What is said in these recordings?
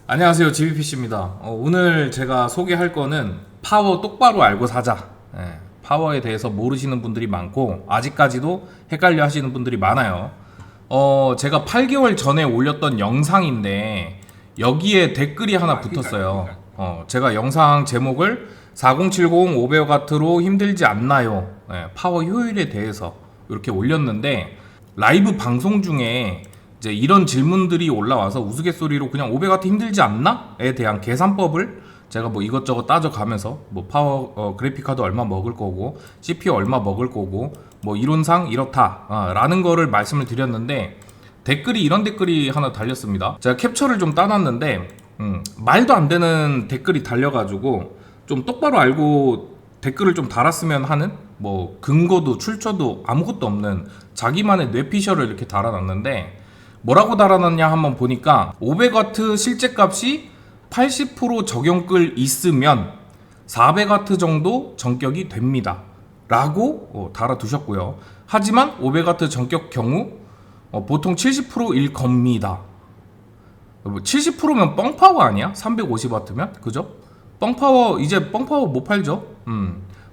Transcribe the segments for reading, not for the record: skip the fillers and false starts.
안녕하세요, GBPC입니다. 오늘 제가 소개할 거는 파워 똑바로 알고 사자. 파워에 대해서 모르시는 분들이 많고 아직까지도 헷갈려 하시는 분들이 많아요. 제가 8개월 전에 올렸던 영상인데 여기에 댓글이 하나 붙었어요. 제가 영상 제목을 4070 500W로 힘들지 않나요? 파워 효율에 대해서 이렇게 올렸는데 라이브 방송 중에 이제 이런 질문들이 올라와서 우스갯소리로 그냥 500W 힘들지 않나?에 대한 계산법을 제가 뭐 이것저것 따져가면서 뭐 파워 그래픽카드 얼마 먹을 거고 CPU 얼마 먹을 거고 뭐 이론상 이렇다 라는 거를 말씀을 드렸는데 댓글이 이런 댓글이 하나 달렸습니다. 제가 캡처를 좀 따놨는데 말도 안 되는 댓글이 달려가지고 좀 똑바로 알고 댓글을 좀 달았으면 하는 뭐 근거도 출처도 아무것도 없는 자기만의 뇌피셜을 이렇게 달아놨는데 뭐라고 달아놨냐 한번 보니까 500W 실제값이 80% 적용글 있으면 400W 정도 전격이 됩니다 라고 달아두셨고요. 하지만 500W 전격 경우 보통 70%일 겁니다. 70%면 뻥파워 아니야? 350W면? 그죠? 뻥파워 이제 뻥파워 못 팔죠.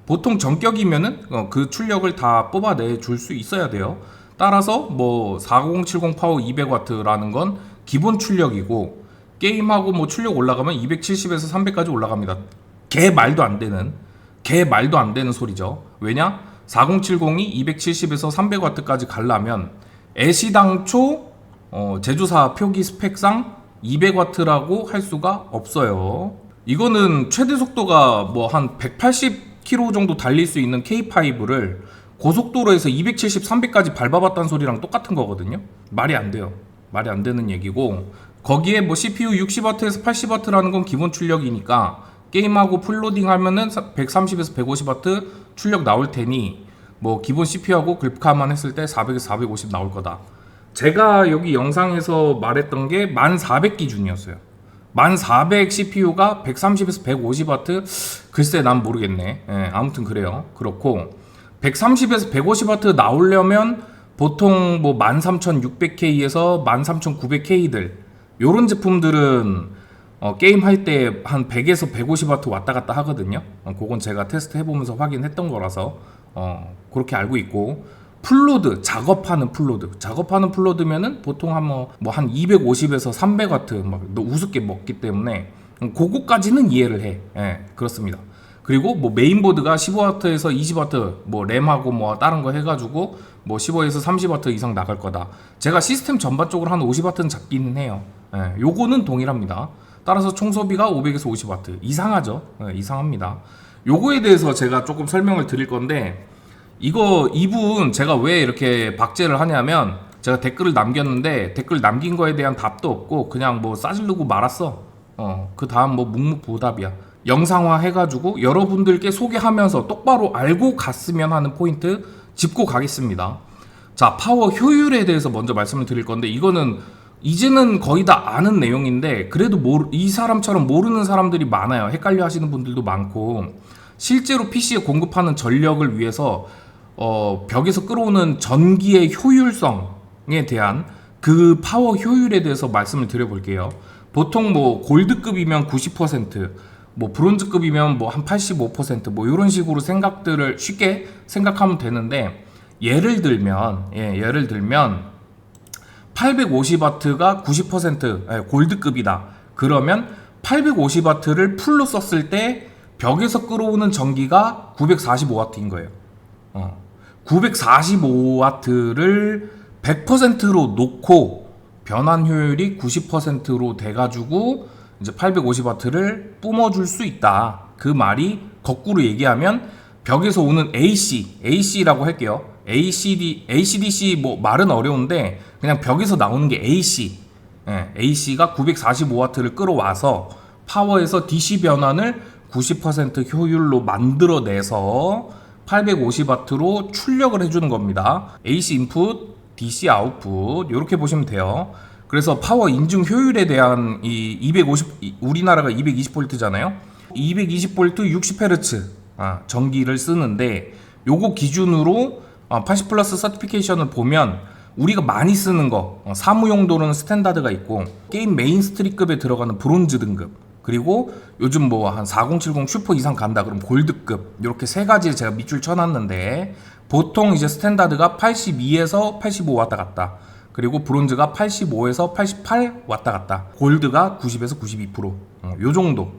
보통 전격이면은 그 출력을 다 뽑아내 줄 수 있어야 돼요. 따라서 뭐 4070 파워 200W라는 건 기본 출력이고 게임하고 뭐 출력 올라가면 270에서 300까지 올라갑니다. 개 말도 안 되는 소리죠. 왜냐? 4070이 270에서 300W까지 가려면 애시당초 제조사 표기 스펙상 200W라고 할 수가 없어요. 이거는 최대 속도가 뭐 한 180km 정도 달릴 수 있는 K5를 고속도로에서 270, 300까지 밟아봤다는 소리랑 똑같은 거거든요. 말이 안 돼요. 말이 안 되는 얘기고 거기에 뭐 CPU 60W에서 80W라는 건 기본 출력이니까 게임하고 풀로딩 하면은 130에서 150W 출력 나올 테니 뭐 기본 CPU하고 그래픽카드만 했을 때 400에서 450 나올 거다. 제가 여기 영상에서 말했던 게 1400 기준이었어요. 1400 CPU가 130에서 150W? 글쎄 난 모르겠네. 아무튼 그래요. 그렇고 130에서 150W 나오려면 보통 뭐 13600K에서 13900K들 요런 제품들은 게임 할 때 한 100에서 150W 왔다 갔다 하거든요. 그건 제가 테스트 해보면서 확인했던 거라서 그렇게 알고 있고 풀로드 작업하는 풀로드면은 보통 한 한 250에서 300W 막 우습게 먹기 때문에 그거까지는 이해를 해. 그렇습니다. 그리고 뭐 메인보드가 15W에서 20W 뭐 램하고 뭐 다른 거 해가지고 뭐 15에서 30W 이상 나갈 거다. 제가 시스템 전반적으로 한 50W는 잡기는 해요. 요거는 동일합니다. 따라서 총 소비가 500에서 50W 이상하죠. 이상합니다. 요거에 대해서 제가 조금 설명을 드릴 건데 이분 제가 왜 이렇게 박제를 하냐면 제가 댓글을 남겼는데 댓글 남긴 거에 대한 답도 없고 그냥 뭐 싸지르고 말았어. 그 다음 뭐 묵묵부답이야. 영상화 해가지고 여러분들께 소개하면서 똑바로 알고 갔으면 하는 포인트 짚고 가겠습니다. 자, 파워 효율에 대해서 먼저 말씀을 드릴 건데 이거는 이제는 거의 다 아는 내용인데 그래도 이 사람처럼 모르는 사람들이 많아요. 헷갈려 하시는 분들도 많고 실제로 PC에 공급하는 전력을 위해서 벽에서 끌어오는 전기의 효율성에 대한 그 파워 효율에 대해서 말씀을 드려볼게요. 보통 뭐 골드급이면 90%, 뭐 브론즈급이면 뭐 한 85%뭐 이런 식으로 생각들을 쉽게 생각하면 되는데 예를 들면 850W가 90% 골드급이다. 그러면 850W를 풀로 썼을 때 벽에서 끌어오는 전기가 945W인 거예요. 945W를 100%로 놓고 변환 효율이 90%로 돼가지고 이제 850W를 뿜어줄 수 있다. 그 말이 거꾸로 얘기하면 벽에서 오는 AC라고 할게요. ACDC 뭐 말은 어려운데 그냥 벽에서 나오는 게 AC가 945W를 끌어와서 파워에서 DC 변환을 90% 효율로 만들어내서 850W로 출력을 해주는 겁니다. AC 인풋, DC 아웃풋 이렇게 보시면 돼요. 그래서 파워 인증 효율에 대한 이 250 우리나라가 220V잖아요. 220V 60Hz 전기를 쓰는데 요거 기준으로 80 플러스 서티피케이션을 보면 우리가 많이 쓰는 거 사무용도로는 스탠다드가 있고 게임 메인스트리급에 들어가는 브론즈 등급, 그리고 요즘 뭐 한 4070 슈퍼 이상 간다 그럼 골드급, 이렇게 세 가지 제가 밑줄 쳐놨는데 보통 이제 스탠다드가 82에서 85 왔다 갔다, 그리고 브론즈가 85에서 88 왔다 갔다, 골드가 90에서 92%, 요 정도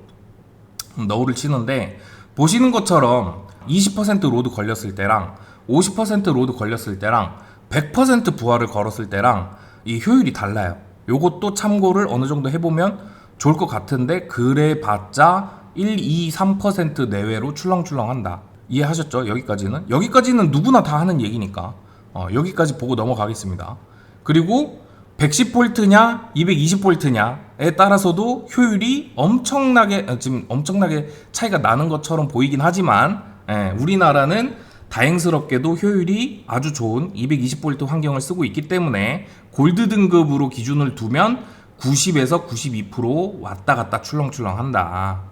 너울을 치는데, 보시는 것처럼 20% 로드 걸렸을 때랑 50% 로드 걸렸을 때랑 100% 부하를 걸었을 때랑 이 효율이 달라요. 요것도 참고를 어느 정도 해보면 좋을 것 같은데, 그래 봤자 1, 2, 3% 내외로 출렁출렁 한다. 이해하셨죠? 여기까지는 누구나 다 하는 얘기니까 여기까지 보고 넘어가겠습니다. 그리고 110V냐 220V냐에 따라서도 효율이 지금 엄청나게 차이가 나는 것처럼 보이긴 하지만, 우리나라는 다행스럽게도 효율이 아주 좋은 220V 환경을 쓰고 있기 때문에 골드 등급으로 기준을 두면 90에서 92% 왔다 갔다 출렁출렁 한다.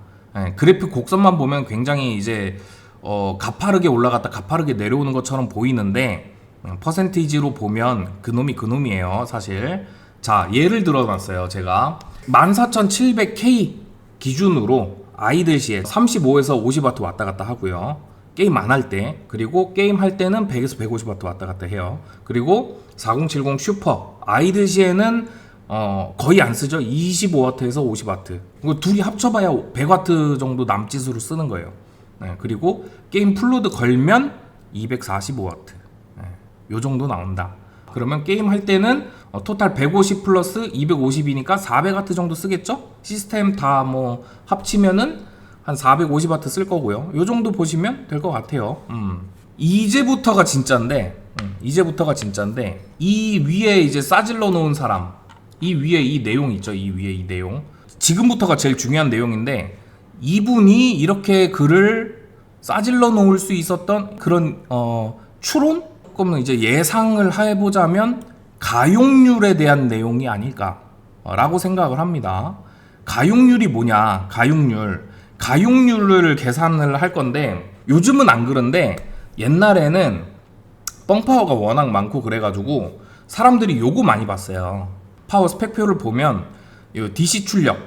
그래픽 곡선만 보면 굉장히 이제 가파르게 올라갔다 가파르게 내려오는 것처럼 보이는데, 퍼센티지로 보면 그놈이에요 사실. 자, 예를 들어놨어요. 제가 14700K 기준으로 아이들 시에 35에서 50W 왔다 갔다 하고요, 게임 안 할 때. 그리고 게임 할 때는 100에서 150W 왔다 갔다 해요. 그리고 4070 슈퍼 아이들 시에는 거의 안 쓰죠. 25W에서 50W. 이거 둘이 합쳐봐야 100W 정도 남짓으로 쓰는 거예요. 그리고 게임 풀로드 걸면 245W. 요 정도 나온다. 그러면 게임 할 때는 토탈 150 플러스 250이니까 400W 정도 쓰겠죠? 시스템 다 뭐 합치면은 한 450W 쓸 거고요. 요 정도 보시면 될 것 같아요. 이제부터가 진짜인데, 이 위에 이제 싸질러 놓은 사람, 이 위에 이 내용 있죠? 이 위에 이 내용. 지금부터가 제일 중요한 내용인데, 이분이 이렇게 글을 싸질러 놓을 수 있었던 그런 추론? 조금 이제 예상을 해보자면 가용률에 대한 내용이 아닐까라고 생각을 합니다. 가용률이 뭐냐? 가용률을 계산을 할 건데, 요즘은 안 그런데 옛날에는 뻥파워가 워낙 많고 그래가지고 사람들이 요거 많이 봤어요. 파워 스펙표를 보면 DC 출력,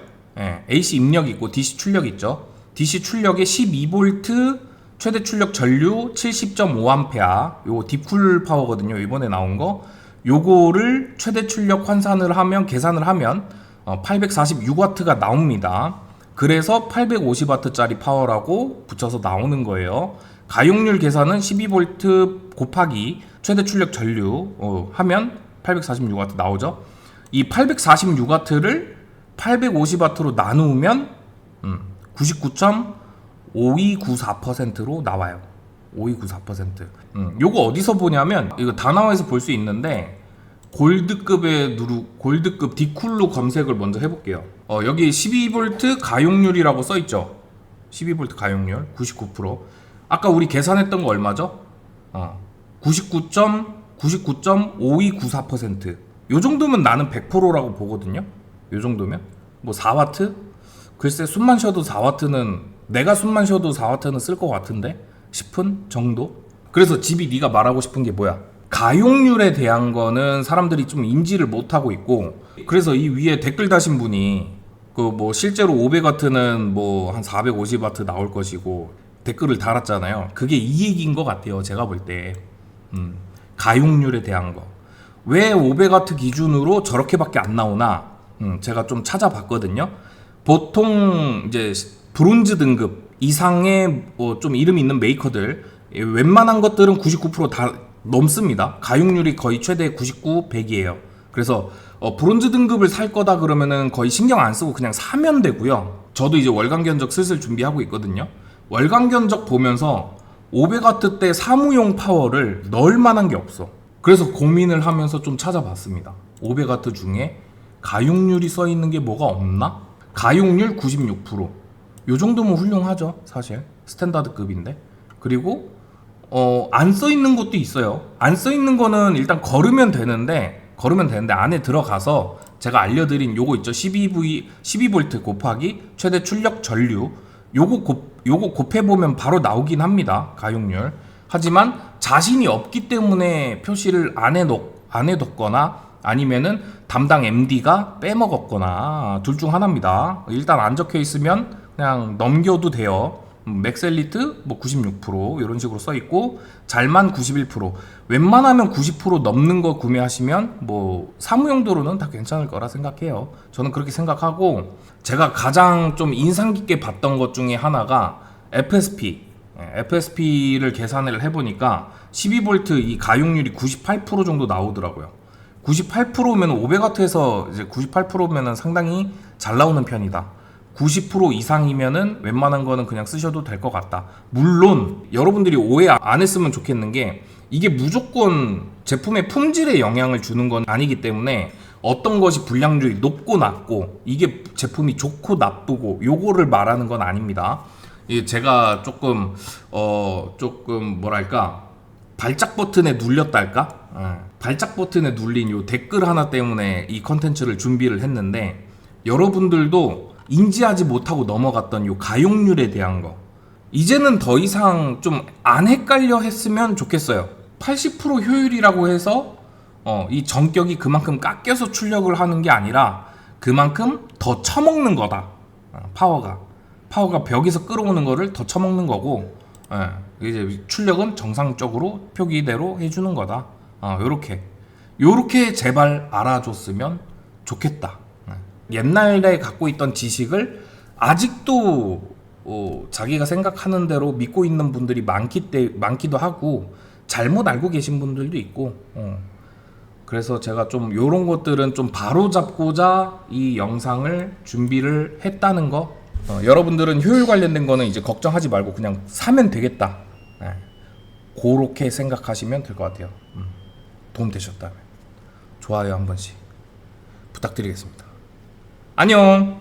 AC 입력 있고 DC 출력 있죠. DC 출력에 12V 최대 출력 전류 70.5A, 요거 딥쿨 파워거든요. 이번에 나온 거. 요거를 최대 출력 환산을 하면, 계산을 하면 846W가 나옵니다. 그래서 850W짜리 파워라고 붙여서 나오는 거예요. 가용률 계산은 12V 곱하기 최대 출력 전류 하면 846W 나오죠. 이 846W를 850W로 나누면 99.5294%로 나와요. 5294%. 요거 어디서 보냐면, 이거 다나와에서 볼 수 있는데, 골드급 디쿨로 검색을 먼저 해볼게요. 여기 12V 가용률이라고 써있죠. 12V 가용률 99%. 아까 우리 계산했던 거 얼마죠? 99.5294%. 요 정도면 나는 100%라고 보거든요. 요 정도면 뭐 4W? 글쎄, 숨만 쉬어도 4W는, 내가 숨만 쉬어도 4W는 쓸 것 같은데 싶은 정도? 그래서 집이 네가 말하고 싶은 게 뭐야? 가용률에 대한 거는 사람들이 좀 인지를 못하고 있고, 그래서 이 위에 댓글 다신 분이 그 뭐 실제로 500W는 뭐 한 450W 나올 것이고 댓글을 달았잖아요. 그게 이 얘기인 것 같아요, 제가 볼 때. 가용률에 대한 거. 왜 500W 기준으로 저렇게밖에 안 나오나? 제가 좀 찾아봤거든요. 보통 이제 브론즈 등급 이상의 좀 이름 있는 메이커들, 웬만한 것들은 99% 넘습니다. 가용률이 거의 최대 99, 100이에요. 그래서 브론즈 등급을 살 거다 그러면은 거의 신경 안 쓰고 그냥 사면 되고요. 저도 이제 월간 견적 슬슬 준비하고 있거든요. 월간 견적 보면서 500W 대 사무용 파워를 넣을 만한 게 없어. 그래서 고민을 하면서 좀 찾아봤습니다. 500W 중에 가용률이 써 있는 게 뭐가 없나? 가용률 96%. 요 정도면 훌륭하죠, 사실. 스탠다드급인데. 그리고 안 써 있는 것도 있어요. 안 써 있는 거는 일단 걸으면 되는데 안에 들어가서 제가 알려드린 요거 있죠. 12V 곱하기 최대 출력 전류. 요거 곱해보면 바로 나오긴 합니다, 가용률. 하지만 자신이 없기 때문에 표시를 안 안 해뒀거나 아니면은 담당 MD가 빼먹었거나 둘 중 하나입니다. 일단 안 적혀 있으면 그냥 넘겨도 돼요. 맥셀리트 뭐 96% 이런 식으로 써 있고 잘만 91%, 웬만하면 90% 넘는 거 구매하시면 뭐 사무용도로는 다 괜찮을 거라 생각해요. 저는 그렇게 생각하고, 제가 가장 좀 인상 깊게 봤던 것 중에 하나가 FSP를 계산을 해보니까 12V 이 가용률이 98% 정도 나오더라고요. 98%면 500W에서 이제 98%면 상당히 잘 나오는 편이다. 90% 이상이면은 웬만한 거는 그냥 쓰셔도 될 것 같다. 물론 여러분들이 오해 안 했으면 좋겠는 게, 이게 무조건 제품의 품질에 영향을 주는 건 아니기 때문에 어떤 것이 불량률이 높고 낮고 이게 제품이 좋고 나쁘고 요거를 말하는 건 아닙니다. 이게 제가 조금 뭐랄까, 발작 버튼에 눌렸달까? 발작 버튼에 눌린 요 댓글 하나 때문에 이 컨텐츠를 준비를 했는데, 여러분들도 인지하지 못하고 넘어갔던 요 가용률에 대한 거, 이제는 더 이상 좀 안 헷갈려 했으면 좋겠어요. 80% 효율이라고 해서 이 전격이 그만큼 깎여서 출력을 하는 게 아니라 그만큼 더 쳐먹는 거다. 파워가 벽에서 끌어오는 거를 더 쳐먹는 거고, 이제 출력은 정상적으로 표기대로 해주는 거다. 요렇게 제발 알아줬으면 좋겠다. 옛날에 갖고 있던 지식을 아직도 자기가 생각하는 대로 믿고 있는 분들이 많기도 하고, 잘못 알고 계신 분들도 있고, 그래서 제가 좀 요런 것들은 좀 바로 잡고자 이 영상을 준비를 했다는 거. 여러분들은 효율 관련된 거는 이제 걱정하지 말고 그냥 사면 되겠다. 그렇게 생각하시면 될 것 같아요. 도움 되셨다면 좋아요 한 번씩 부탁드리겠습니다. 안녕.